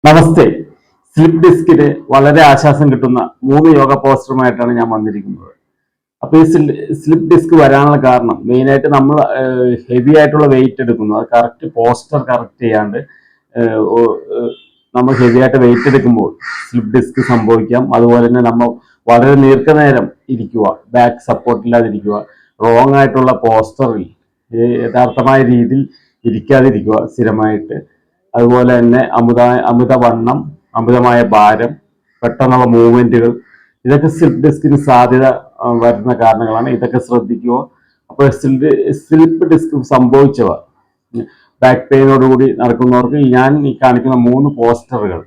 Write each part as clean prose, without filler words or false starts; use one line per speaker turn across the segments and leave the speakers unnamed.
നമസ്തേ. Slip ഡിസ്കിന് വളരെ ആശ്വാസം കിട്ടുന്ന 3 യോഗ പോസ്റ്ററുമായിട്ടാണ് ഞാൻ വന്നിരിക്കുന്നത്. അപ്പൊ ഈ സ്ലിപ്പ് ഡിസ്ക് വരാനുള്ള കാരണം മെയിനായിട്ട് നമ്മൾ ഹെവി ആയിട്ടുള്ള വെയിറ്റ് എടുക്കുന്നു. അത് കറക്റ്റ് പോസ്റ്റർ കറക്റ്റ് ചെയ്യാണ്ട് നമ്മൾ ഹെവി ആയിട്ട് വെയിറ്റ് എടുക്കുമ്പോൾ സ്ലിപ്പ് ഡിസ്ക് സംഭവിക്കാം. അതുപോലെ തന്നെ നമ്മൾ വളരെ ദീർഘനേരം ഇരിക്കുക, ബാക്ക് സപ്പോർട്ട് ഇല്ലാതിരിക്കുക, റോങ് ആയിട്ടുള്ള പോസ്റ്ററിൽ യഥാർത്ഥമായ രീതിയിൽ ഇരിക്കാതിരിക്കുക സ്ഥിരമായിട്ട്. അതുപോലെ തന്നെ അമിതവണ്ണം, അമിതമായ ഭാരം, പെട്ടെന്നുള്ള മൂവ്മെന്റുകൾ, ഇതൊക്കെ സ്ലിപ്പ് ഡിസ്കിന് സാധ്യത വരുന്ന കാരണങ്ങളാണ്. ഇതൊക്കെ ശ്രദ്ധിക്കുക. അപ്പോൾ സ്ലിപ്പ് ഡിസ്ക് സംഭവിച്ചവർ, ബാക്ക് പെയിനോടുകൂടി നടക്കുന്നവർക്ക് ഞാൻ ഈ കാണിക്കുന്ന 3 പോസ്റ്ററുകൾ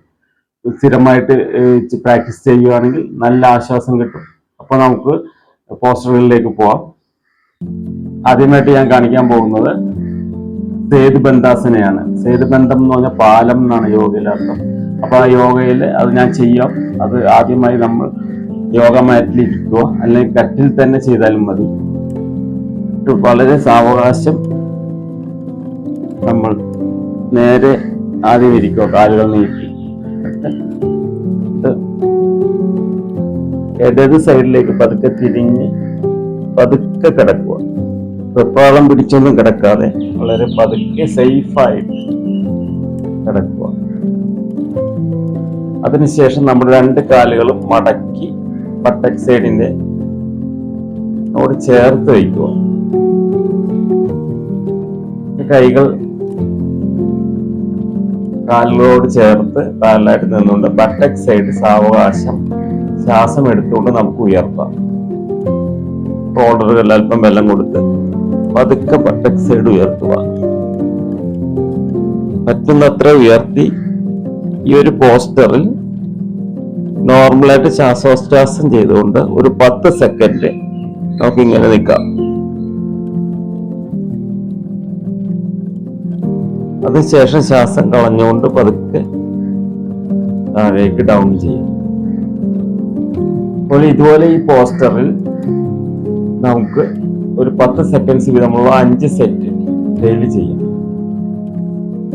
സ്ഥിരമായിട്ട് പ്രാക്ടീസ് ചെയ്യുകയാണെങ്കിൽ നല്ല ആശ്വാസം കിട്ടും. അപ്പോൾ നമുക്ക് പോസ്റ്ററുകളിലേക്ക് പോവാം. ആദ്യമായിട്ട് ഞാൻ കാണിക്കാൻ പോകുന്നത് സേതുബന്ധാസനയാണ്. സേതുബന്ധം എന്ന് പറഞ്ഞാൽ പാലം എന്നാണ് യോഗയിൽ അർത്ഥം. അപ്പൊ ആ യോഗയിൽ അത് ഞാൻ ചെയ്യാം. അത് ആദ്യമായി നമ്മൾ യോഗ മാറ്റിൽ ഇരിക്കുക, അല്ലെങ്കിൽ കട്ടിൽ തന്നെ ചെയ്താലും മതി. വളരെ സാവകാശം നമ്മൾ നേരെ ആദ്യം ഇരിക്കുക, കാലുകൾ നീട്ടി ഇടത് സൈഡിലേക്ക് പതുക്കെ തിരിഞ്ഞ് പതുക്കെ കിടക്കുക. വെപ്രാളം പിടിച്ചൊന്നും കിടക്കാതെ വളരെ പതുക്കെ സേഫായിട്ട് കിടക്കുക. അതിനുശേഷം നമ്മൾ 2 കാലുകളും മടക്കി ബട്ടക് സൈഡിന്റെ നോട് ചേർത്ത് വയ്ക്കുക. കൈകൾ കാലുകളോട് ചേർത്ത് കാലിലായിട്ട് നിന്നുകൊണ്ട് ബട്ടക് സൈഡ് സാവകാശം ശ്വാസം എടുത്തുകൊണ്ട് നമുക്ക് ഉയർത്താം. ഷോൾഡറുകളിൽ അല്പം വെള്ളം കൊടുത്ത് പതുക്കെ ബട്ടക് സൈഡ് ഉയർത്തുക. പറ്റുന്നത്ര ഉയർത്തി ഈ ഒരു പോസ്റ്ററിൽ നോർമലായിട്ട് ശ്വാസോച്ഛ്വാസം ചെയ്തുകൊണ്ട് ഒരു 10 സെക്കൻഡ് നമുക്ക് ഇങ്ങനെ നിൽക്കാം. അതിനുശേഷം ശ്വാസം കളഞ്ഞുകൊണ്ട് പതുക്കെ താഴേക്ക് ഡൗൺ ചെയ്യാം. അപ്പോൾ ഇതുപോലെ ഈ പോസ്റ്ററിൽ നമുക്ക് ഒരു 10 സെക്കൻഡ്സ് വീതമുള്ള 5 സെറ്റ് ഡെയിലി ചെയ്യാം.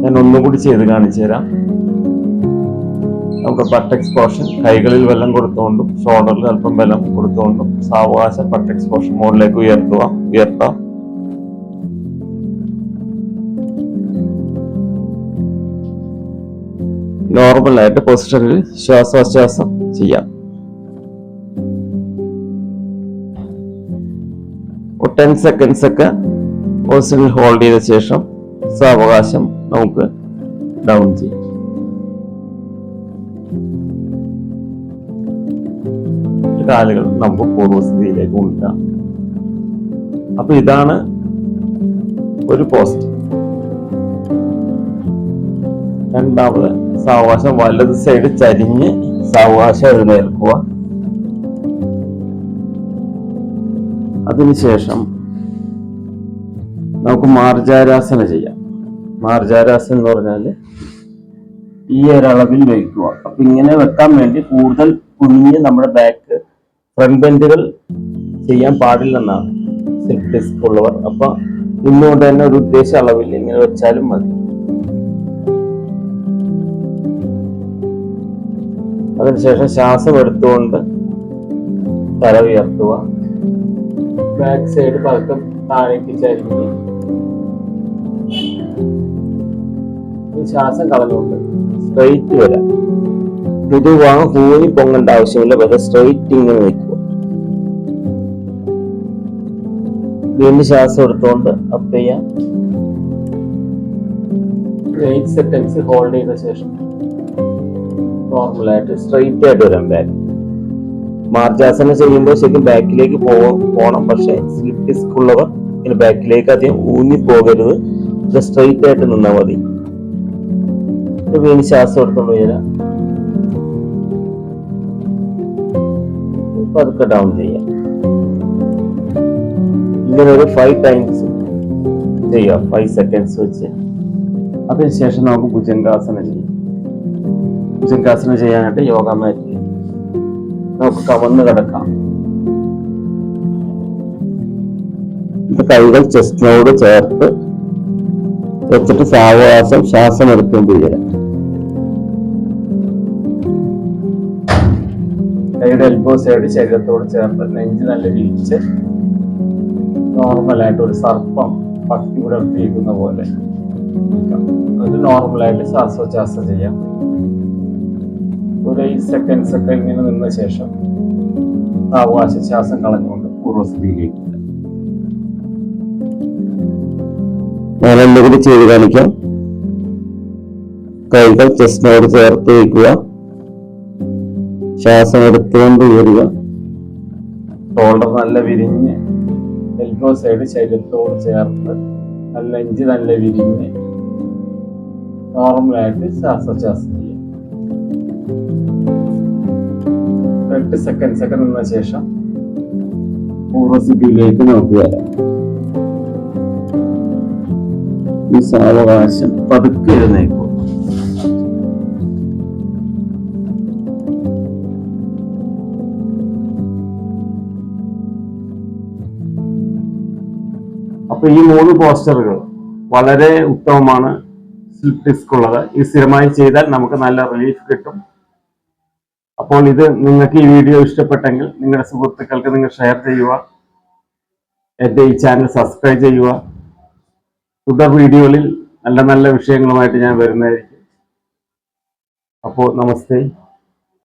ഞാൻ ഒന്നും കൂടി ചെയ്ത് കാണിച്ചു തരാം. നമുക്ക് ബട്ടക്സ് പോർഷൻ കൈകളിൽ വെള്ളം കൊടുത്തുകൊണ്ടും ഷോൾഡറിൽ അല്പം വെള്ളം കൊടുത്തുകൊണ്ടും സാവകാശം ബട്ടക്സ് പോർഷൻ മുകളിലേക്ക് ഉയർത്താം. നോർമലായിട്ട് പൊസിഷനിൽ ശ്വാസോച്ഛ്വാസം ചെയ്യാം. 10 സെക്കൻഡ്സ് ഒക്കെ പൊസിഷനിൽ ഹോൾഡ് ചെയ്ത ശേഷം സാവകാശം നമുക്ക് ഡൗൺ ചെയ്യാം. കാലുകൾ നമുക്ക് പൂർവ്വസ്ഥിതിയിലേക്ക് കൊണ്ടുവരാം. അപ്പൊ ഇതാണ് ഒരു പോസ്റ്റ്. രണ്ടാമത് സാവകാശം വലത് സൈഡ് ചരിഞ്ഞ് സാവകാശം എഴുന്നേൽക്കുക. അതിനുശേഷം നമുക്ക് മാർജാരാസന ചെയ്യാം. മാർജാരാസന എന്ന് പറഞ്ഞാല് ഈ ഒരളവിൽ വയ്ക്കുക. അപ്പൊ ഇങ്ങനെ വെക്കാൻ വേണ്ടി കൂടുതൽ കുനിഞ്ഞ് നമ്മുടെ ബാക്ക് ഫ്രണ്ട് ബെൻഡുകൾ ചെയ്യാൻ പാടില്ലെന്നാണ് സ്ലിപ്പ് ഡിസ്ക് ഉള്ളവർ. അപ്പൊ നിന്നുകൊണ്ട് തന്നെ ഒരു ഉദ്ദേശ അളവിൽ ഇങ്ങനെ വെച്ചാലും മതി. അതിനുശേഷം ശ്വാസം എടുത്തുകൊണ്ട് തല ഉയർത്തുക. ബാക്ക് സൈഡ് പതുക്കെ താഴേക്ക് ചരിഞ്ഞ് ശ്വാസം കളഞ്ഞുകൊണ്ട് സ്ട്രെയിറ്റ് വരാം. പൊതുവാണ് കൂനി പൊങ്ങേണ്ട ആവശ്യമില്ല, പക്ഷെ സ്ട്രെയിറ്റ് ഇങ്ങനെ നിൽക്കുക. വീണ്ടും ശ്വാസം എടുത്തുകൊണ്ട് അപ്പ് ചെയ്യാം. 8 സെക്കൻഡ്സ് ഹോൾഡ് ചെയ്ത ശേഷം നോർമലായിട്ട് സ്ട്രെയിറ്റ് ആയിട്ട് വരാം. ബാക്ക് മാർജാസന ചെയ്യുമ്പോൾ ശരിക്കും ബാക്കിലേക്ക് പോകണം. പക്ഷെ സ്ലിപ്പ് ഡിസ്ക് ഉള്ളവർ ഇങ്ങനെ ബാക്കിലേക്ക് അധികം ഊന്നി പോകരുത്. സ്ട്രെയിറ്റ് ആയിട്ട് നിന്നാൽ മതി. വീണ്ടും ശ്വാസം എടുത്തോണ്ട് വരാം. പതുക്കെ ഡൗൺ ചെയ്യാം. ഇങ്ങനെ ഒരു 5 ടൈംസ് ചെയ്യാം, 5 സെക്കൻഡ്സ് വെച്ച്. അതിനുശേഷം നമുക്ക് ഭുജംഗാസന ചെയ്യാം. ഭുജംഗാസന ചെയ്യാനായിട്ട് യോഗ മാറ്റിൽ നമുക്ക് കമന്ന് കിടക്കാം. കൈകൾ ചെസ്റ്റിനോട് ചേർത്ത് വെച്ചിട്ട് സാവകാശം ശ്വാസം എടുത്തുകൊണ്ട് ചെയ്യാം. പിന്നീട് എൽബോ സൈഡ് ശരീരത്തോട് ചേർത്ത് നെഞ്ച് നല്ല വിരിച്ച് നോർമലായിട്ട് ഒരു സർപ്പം ഭക്തി പുലർത്തിയിരിക്കുന്ന പോലെ അത് നോർമലായിട്ട് ശ്വാസോച്ഛ്വാസം ചെയ്യാം. ഒരു 8 സെക്കൻഡ്സ് ഒക്കെ ഇങ്ങനെ നിന്ന ശേഷം സാവകാശ ശ്വാസം കളഞ്ഞുകൊണ്ട് പൂർവ്വസ്ഥിതിയിലേക്ക്
കൂടി ചെയ്ത് കാണിക്കാം. കൈകൾ ചെസ്റ്റിനോട് ചേർത്ത് വയ്ക്കുക. ശ്വാസം എടുത്തുകൊണ്ട് ഉയരുക.
ഷോൾഡർ നല്ല വിരിഞ്ഞ് എൽബോ സൈഡ് ശരീരത്തോട് ചേർത്ത് നല്ല നെഞ്ച് നല്ല വിരിഞ്ഞ് നോർമലായിട്ട് ശ്വാസോച്ഛ്വാസം ചെയ്യാം. 8 സെക്കൻഡ്സ് ഒക്കെ നിന്ന ശേഷം പൂർവ്വസ്ഥിതിയിലേക്ക് നോക്കുക. ഈ സാവകാശം പതുക്കെ എഴുന്നേക്കും. അപ്പൊ ഈ 3 പോസ്റ്ററുകൾ വളരെ ഉത്തമമാണ് സ്ലിപ്പ് ഡിസ്ക് ഉള്ളത്. ഈ സ്ഥിരമായി ചെയ്താൽ നമുക്ക് നല്ല റിലീഫ് കിട്ടും. അപ്പോൾ ഇത് നിങ്ങൾക്ക് ഈ വീഡിയോ ഇഷ്ടപ്പെട്ടെങ്കിൽ നിങ്ങളുടെ സുഹൃത്തുക്കൾക്ക് നിങ്ങൾ ഷെയർ ചെയ്യുക. എൻ്റെ ഈ ചാനൽ സബ്സ്ക്രൈബ് ചെയ്യുക. തുടർ വീഡിയോകളിൽ നല്ല നല്ല വിഷയങ്ങളുമായിട്ട് ഞാൻ വരുന്നതായിരിക്കും. അപ്പോൾ നമസ്തേ.